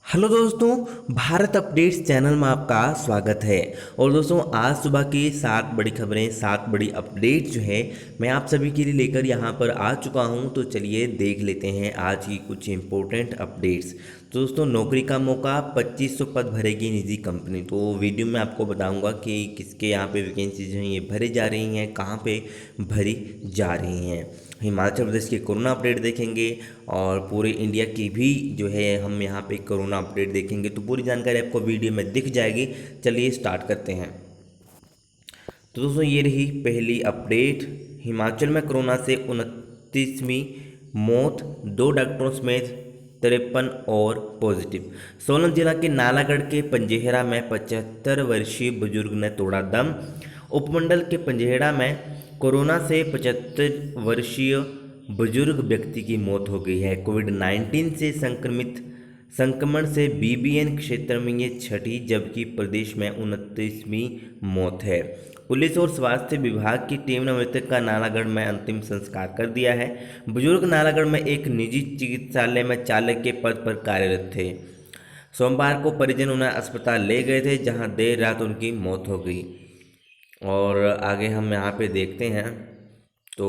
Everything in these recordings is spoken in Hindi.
हेलो दोस्तों, भारत अपडेट्स चैनल में आपका स्वागत है। और दोस्तों, आज सुबह की 7 बड़ी खबरें, 7 बड़ी अपडेट जो है मैं आप सभी के लिए लेकर यहाँ पर आ चुका हूँ। तो चलिए देख लेते हैं आज की कुछ इम्पोर्टेंट अपडेट्स। तो दोस्तों, नौकरी का मौका, 2500 पद भरेगी निजी कंपनी। तो वीडियो में आपको बताऊंगा कि किसके यहाँ पे वैकेंसीज हैं, ये भरी जा रही हैं, कहाँ पे भरी जा रही हैं। हिमाचल प्रदेश की कोरोना अपडेट देखेंगे और पूरे इंडिया की भी जो है हम यहाँ पे कोरोना अपडेट देखेंगे। तो पूरी जानकारी आपको वीडियो में दिख जाएगी। चलिए स्टार्ट करते हैं। तो दोस्तों, ये रही पहली अपडेट। हिमाचल में कोरोना से 29वीं मौत, 2 डॉक्टरों समेत 53 और पॉजिटिव। सोलन जिला के नालागढ़ के पंजेहरा में 75 वर्षीय बुजुर्ग ने तोड़ा दम। उपमंडल के पंजेहरा में कोरोना से 75 वर्षीय बुजुर्ग व्यक्ति की मौत हो गई है। कोविड-19 से संक्रमण से बीबीएन क्षेत्र में ये छठी, जबकि प्रदेश में 29वीं मौत है। पुलिस और स्वास्थ्य विभाग की टीम ने मृतक का नालागढ़ में अंतिम संस्कार कर दिया है। बुजुर्ग नालागढ़ में एक निजी चिकित्सालय में चालक के पद पर कार्यरत थे। सोमवार को परिजन उन्हें अस्पताल ले गए थे, जहां देर रात उनकी मौत हो गई। और आगे हम यहाँ पे देखते हैं तो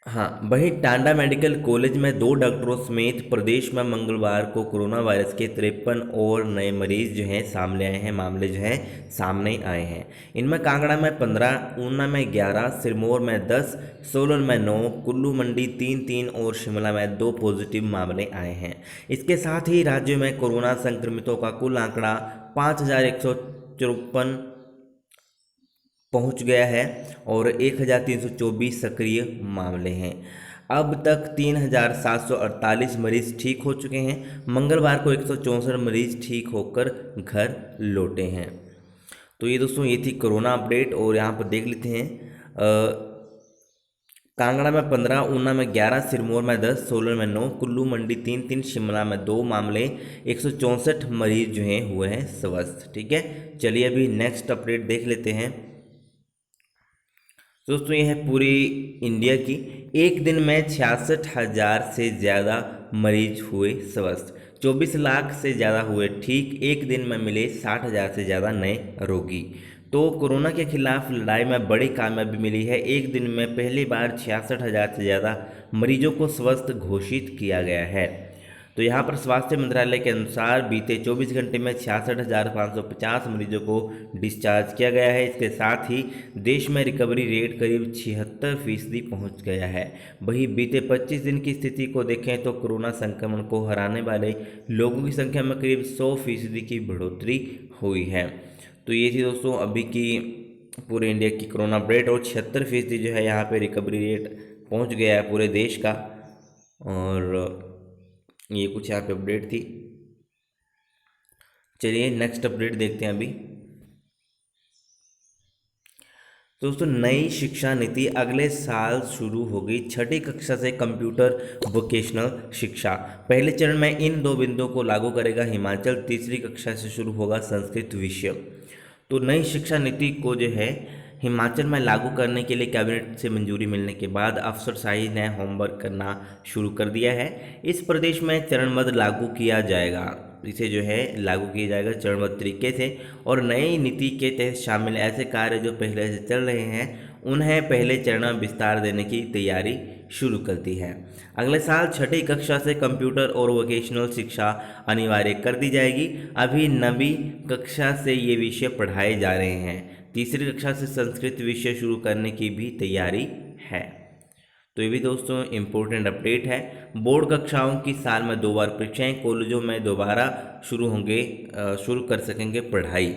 हाँ, वहीं टांडा मेडिकल कॉलेज में 2 डॉक्टरों समेत प्रदेश में मंगलवार को कोरोना वायरस के 53 और नए मरीज जो हैं सामने आए हैं, मामले जो हैं सामने आए हैं। इनमें कांगड़ा में 15, ऊना में 11, सिरमौर में 10, सोलन में 9, कुल्लू मंडी 3 और शिमला में 2 पॉजिटिव मामले आए हैं। इसके साथ ही राज्य में कोरोना संक्रमितों का कुल आंकड़ा 5154 पहुंच गया है और 1324 सक्रिय मामले हैं। अब तक 3748 मरीज ठीक हो चुके हैं। मंगलवार को 164 मरीज ठीक होकर घर लौटे हैं। तो ये दोस्तों, ये थी कोरोना अपडेट। और यहाँ पर देख लेते हैं, कांगड़ा में 15, ऊना में 11, सिरमौर में 10, सोलन में 9, कुल्लू मंडी 3, शिमला में 2 मामले, 164 मरीज जो हैं हुए हैं स्वस्थ। ठीक है, चलिए अभी नेक्स्ट अपडेट देख लेते हैं। दोस्तों, यह है पूरी इंडिया की। एक दिन में 66,000 से ज़्यादा मरीज हुए स्वस्थ, 24 लाख से ज़्यादा हुए ठीक। एक दिन में मिले 60,000 से ज़्यादा नए रोगी। तो कोरोना के खिलाफ लड़ाई में बड़ी कामयाबी मिली है। एक दिन में पहली बार 66,000 से ज़्यादा मरीजों को स्वस्थ घोषित किया गया है। तो यहाँ पर स्वास्थ्य मंत्रालय के अनुसार बीते 24 घंटे में 66,550 मरीजों को डिस्चार्ज किया गया है। इसके साथ ही देश में रिकवरी रेट करीब 76% पहुँच गया है। वहीं बीते 25 दिन की स्थिति को देखें तो कोरोना संक्रमण को हराने वाले लोगों की संख्या में करीब 100% की बढ़ोतरी हुई है। तो ये थी दोस्तों अभी की पूरे इंडिया की कोरोना अपडेट। और 76% जो है यहाँ पे रिकवरी रेट पहुँच गया है पूरे देश का। और ये कुछ यहाँ पे अपडेट थी। चलिए नेक्स्ट अपडेट देखते हैं अभी। दोस्तों, नई शिक्षा नीति अगले साल शुरू होगी। छठी कक्षा से कंप्यूटर वोकेशनल शिक्षा। पहले चरण में इन 2 बिंदुओं को लागू करेगा हिमाचल। तीसरी कक्षा से शुरू होगा संस्कृत विषय। तो नई शिक्षा नीति को जो है हिमाचल में लागू करने के लिए कैबिनेट से मंजूरी मिलने के बाद अफसरशाही ने होमवर्क करना शुरू कर दिया है। इस प्रदेश में चरणबद्ध लागू किया जाएगा। इसे जो है लागू किया जाएगा चरणबद्ध तरीके से। और नई नीति के तहत शामिल ऐसे कार्य जो पहले से चल रहे हैं उन्हें पहले चरण में विस्तार देने की तैयारी शुरू कर दी है। अगले साल छठी कक्षा से कंप्यूटर और वोकेशनल शिक्षा अनिवार्य कर दी जाएगी। अभी 9वीं कक्षा से ये विषय पढ़ाए जा रहे हैं। तीसरी कक्षा से संस्कृत विषय शुरू करने की भी तैयारी है। तो ये भी दोस्तों इम्पोर्टेंट अपडेट है। बोर्ड कक्षाओं की साल में 2 बार परीक्षाएं, कॉलेजों में दोबारा शुरू कर सकेंगे पढ़ाई।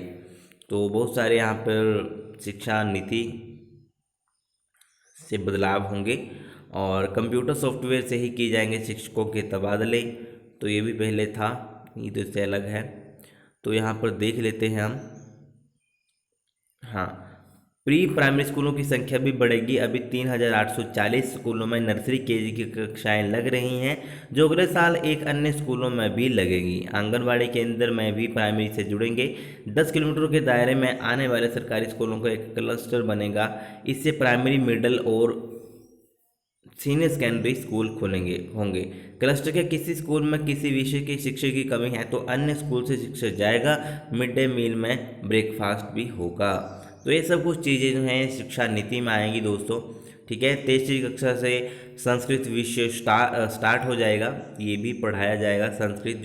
तो बहुत सारे यहाँ पर शिक्षा नीति से बदलाव होंगे और कंप्यूटर सॉफ्टवेयर से ही किए जाएंगे शिक्षकों के तबादले। तो ये भी पहले था, ये तो इससे अलग है। तो यहाँ पर देख लेते हैं हम। हाँ, प्री प्राइमरी स्कूलों की संख्या भी बढ़ेगी। अभी 3,840 स्कूलों में नर्सरी केजी की कक्षाएं लग रही हैं, जो अगले साल एक अन्य स्कूलों में भी लगेगी। आंगनबाड़ी केंद्र में भी प्राइमरी से जुड़ेंगे। 10 किलोमीटर के दायरे में आने वाले सरकारी स्कूलों का एक क्लस्टर बनेगा। इससे प्राइमरी, मिडिल और सीनियर सेकेंडरी स्कूल खोलेंगे होंगे। क्लस्टर के किसी स्कूल में किसी विषय के शिक्षक की कमी है तो अन्य स्कूल से शिक्षक जाएगा। मिड डे मील में ब्रेकफास्ट भी होगा। तो ये सब कुछ चीज़ें जो हैं शिक्षा नीति में आएंगी दोस्तों। ठीक है, तीसरी कक्षा से संस्कृत विषय स्टार्ट हो जाएगा, ये भी पढ़ाया जाएगा। संस्कृत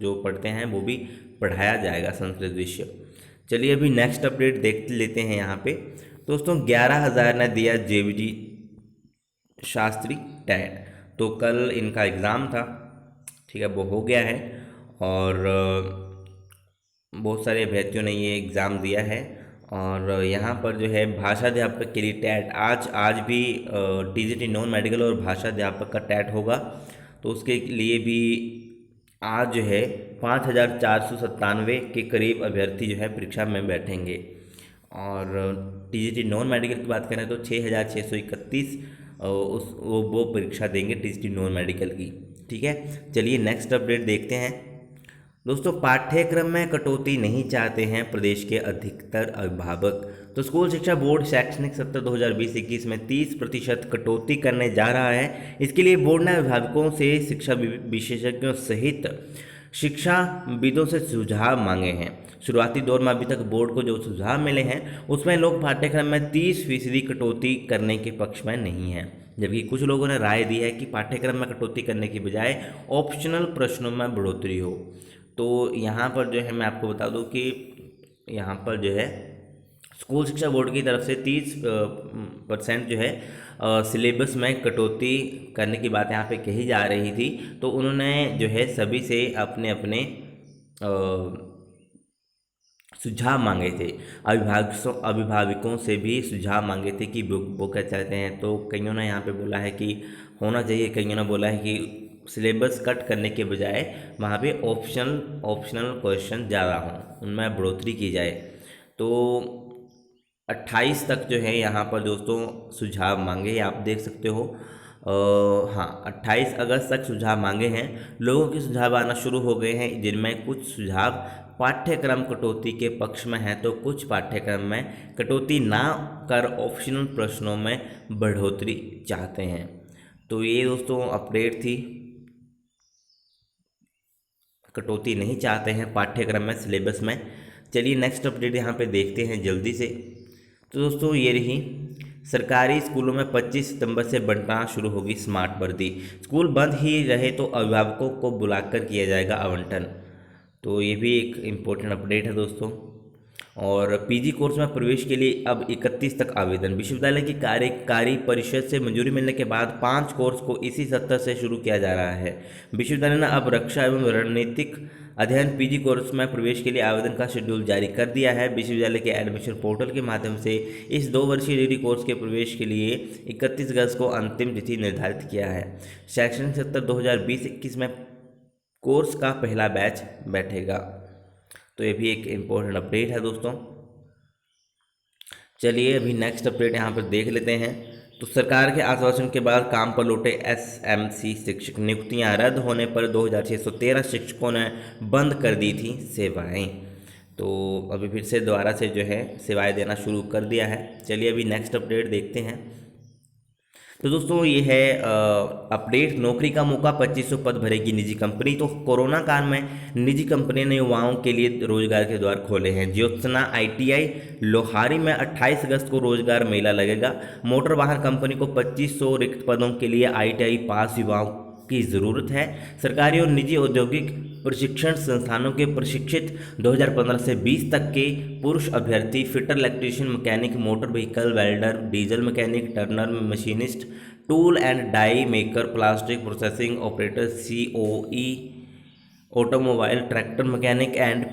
जो पढ़ते हैं वो भी पढ़ाया जाएगा संस्कृत विषय। चलिए अभी नेक्स्ट अपडेट देख लेते हैं यहाँ पे दोस्तों। 11,000 ने दिया जेवीटी शास्त्री टेट। तो कल इनका एग्ज़ाम था, ठीक है, वो हो गया है और बहुत सारे अभ्यर्थियों ने ये एग्ज़ाम दिया है। और यहाँ पर जो है भाषा अध्यापक के लिए टेट आज भी टीजीटी नॉन मेडिकल और भाषा अध्यापक का टेट होगा। तो उसके लिए भी आज जो है 5,497 के करीब अभ्यर्थी जो है परीक्षा में बैठेंगे। और टीजीटी नॉन मेडिकल की बात करें तो 6,631 वो परीक्षा देंगे टीजीटी नॉन मेडिकल की। ठीक है, चलिए नेक्स्ट अपडेट देखते हैं दोस्तों। पाठ्यक्रम में कटौती नहीं चाहते हैं प्रदेश के अधिकतर अभिभावक। तो स्कूल शिक्षा बोर्ड शैक्षणिक सत्र 2020-21 में 30% कटौती करने जा रहा है। इसके लिए बोर्ड ने अभिभावकों से शिक्षा विशेषज्ञों सहित शिक्षाविदों से सुझाव मांगे हैं। शुरुआती दौर में अभी तक बोर्ड को जो सुझाव मिले हैं उसमें लोग पाठ्यक्रम में 30% कटौती करने के पक्ष में नहीं हैं, जबकि कुछ लोगों ने राय दी है कि पाठ्यक्रम में कटौती करने की बजाय ऑप्शनल प्रश्नों में बढ़ोतरी हो। तो यहाँ पर जो है मैं आपको बता दूँ कि यहाँ पर जो है स्कूल शिक्षा बोर्ड की तरफ से 30% जो है सिलेबस में कटौती करने की बात यहाँ पे कही जा रही थी। तो उन्होंने जो है सभी से अपने अपने सुझाव मांगे थे। अभिभावकों से भी सुझाव मांगे थे कि वो क्या चाहते हैं। तो कईयों ने यहाँ पे बोला है कि होना चाहिए, कईयों ने बोला है कि सिलेबस कट करने के बजाय वहाँ पे ऑप्शनल क्वेश्चन ज़्यादा हों, उनमें बढ़ोतरी की जाए। तो 28 तक जो है यहाँ पर दोस्तों सुझाव मांगे, आप देख सकते हो। हाँ, 28 अगस्त तक सुझाव मांगे हैं। लोगों के सुझाव आना शुरू हो गए हैं, जिनमें कुछ सुझाव पाठ्यक्रम कटौती के पक्ष में है तो कुछ पाठ्यक्रम में कटौती ना कर ऑप्शनल प्रश्नों में बढ़ोतरी चाहते हैं। तो ये दोस्तों अपडेट थी, कटौती नहीं चाहते हैं पाठ्यक्रम में, सिलेबस में। चलिए नेक्स्ट अपडेट यहाँ पे देखते हैं जल्दी से। तो दोस्तों ये रही, सरकारी स्कूलों में 25 सितंबर से बंटना शुरू होगी स्मार्ट वर्दी। स्कूल बंद ही रहे तो अभिभावकों को बुलाकर किया जाएगा आवंटन। तो ये भी एक इम्पोर्टेंट अपडेट है दोस्तों। और पीजी कोर्स में प्रवेश के लिए अब 31 तक आवेदन। विश्वविद्यालय की कार्यकारी परिषद से मंजूरी मिलने के बाद 5 कोर्स को इसी सत्र से शुरू किया जा रहा है। विश्वविद्यालय ने अब रक्षा एवं रणनीतिक अध्ययन पीजी कोर्स में प्रवेश के लिए आवेदन का शेड्यूल जारी कर दिया है। विश्वविद्यालय के एडमिशन पोर्टल के माध्यम से इस 2 वर्षीय डिग्री कोर्स के प्रवेश के लिए 31 अगस्त को अंतिम तिथि निर्धारित किया है। शैक्षणिक सत्र 2020-21 में कोर्स का पहला बैच बैठेगा। तो ये भी एक इम्पोर्टेंट अपडेट है दोस्तों। चलिए अभी नेक्स्ट अपडेट यहाँ पर देख लेते हैं। तो सरकार के आश्वासन के बाद काम पर लौटे एसएमसी शिक्षक, नियुक्तियाँ रद्द होने पर 2613 शिक्षकों ने बंद कर दी थी सेवाएं। तो अभी फिर से दोबारा से जो है सेवाएं देना शुरू कर दिया है। चलिए अभी नेक्स्ट अपडेट देखते हैं। तो दोस्तों ये है अपडेट, नौकरी का मौका 2500 पद भरेगी निजी कंपनी। तो कोरोना काल में निजी कंपनी ने युवाओं के लिए रोजगार के द्वार खोले हैं। ज्योत्सना आईटीआई लोहारी में 28 अगस्त को रोजगार मेला लगेगा। मोटर वाहन कंपनी को 2500 रिक्त पदों के लिए आईटीआई पास युवाओं की ज़रूरत है। सरकारी और निजी औद्योगिक प्रशिक्षण संस्थानों के प्रशिक्षित 2015 से 20 तक के पुरुष अभ्यर्थी fitter, electrician, mechanic, motor vehicle, welder, diesel mechanic, turner, machinist, tool and die maker, plastic processing operator, COE, automobile, tractor mechanic and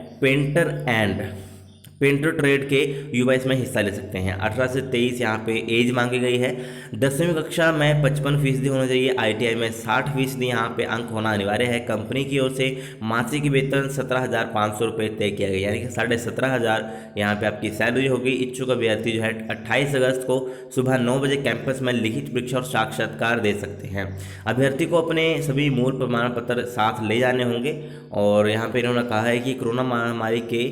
painter trade के युवा इसमें हिस्सा ले सकते हैं। 18 से 23 यहाँ पे एज मांगी गई है। 10वीं कक्षा में 55% होना चाहिए। आईटीआई में 60% यहाँ पे अंक होना अनिवार्य है। कंपनी की ओर से मासिक वेतन 17,500 रुपये तय किया गया, यानी कि 17,500 यहाँ पे आपकी सैलरी होगी। इच्छुक अभ्यर्थी जो है 28 अगस्त को सुबह 9 बजे कैंपस में लिखित परीक्षा और साक्षात्कार दे सकते हैं। अभ्यर्थी को अपने सभी मूल प्रमाण पत्र साथ ले जाने होंगे। और यहाँ पे इन्होंने कहा है कि कोरोना महामारी के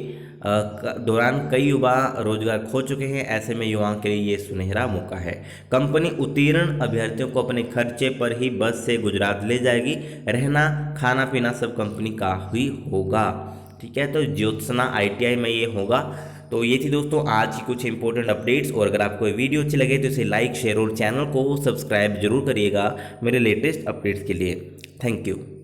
दौरान कई युवा रोजगार खो चुके हैं। ऐसे में युवाओं के लिए ये सुनहरा मौका है। कंपनी उत्तीर्ण अभ्यर्थियों को अपने खर्चे पर ही बस से गुजरात ले जाएगी। रहना खाना पीना सब कंपनी का ही होगा। ठीक है, तो ज्योत्सना ITI में ये होगा। तो ये थी दोस्तों आज की कुछ इंपॉर्टेंट अपडेट्स। और अगर आपको ये वीडियो अच्छी लगे तो इसे लाइक शेयर और चैनल को सब्सक्राइब जरूर करिएगा मेरे लेटेस्ट अपडेट्स के लिए। Thank you.